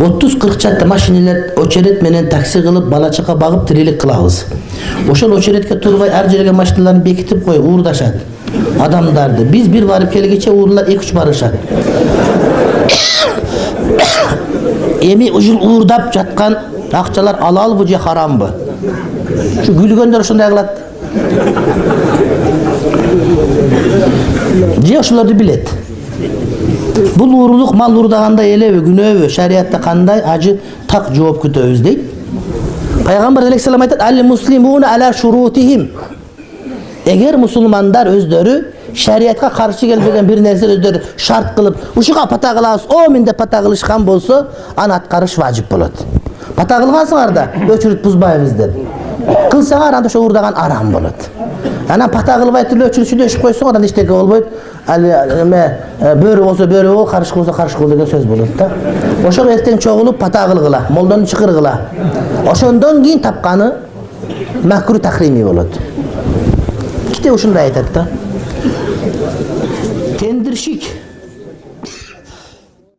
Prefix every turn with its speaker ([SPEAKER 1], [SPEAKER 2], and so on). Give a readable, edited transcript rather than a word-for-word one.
[SPEAKER 1] 30-40 чатта машиналар очерет менен такси кылып, бала чака багып тирилик кылабыз. Ошол очеретке турбай ар жерге машиналарын бекитип коюп уурдашат адамдарды. Биз бир барып келгече уурлар 2-3 барышат. Эми ушул уурдап жаткан акчалар алалбы же харамбы? Şu gülgönдөр ошондой кылат. Же ошолорду билет. Бул уурулук мал уурдаганда элеби, күнөөбү, шариатта кандай ажы так жооп күтөбүз дейт. Пайгамбар алейхиссалам айтат: "Ал-муслимуна ала шурутихим." Эгер мусулмандар өздөрү шариатка каршы келбеген бир нерсе өздөрү шарт кылып, ушуга пата кылабыз, о менде пата кылышкан болсо, аны аткарыш важип болот. Пата кылгансыңар да өчүрүт бузбайбыз деп. Кылсаңар анда ошо уурдаган арам болот. Анан пата кылбай түрлө өчүрүшүп койсоң, андан эчтеке болбойт. Ал эме бөрү болсо бөрү бол, карышкы болсо карышкы бол деген сөз болот да. Ошого эртең чогулуп пата кылгыла, молдону чакыргыла. Ошондон кийин тапканы макру тахрими болот. Ките ушундай айтат да. Тендиршик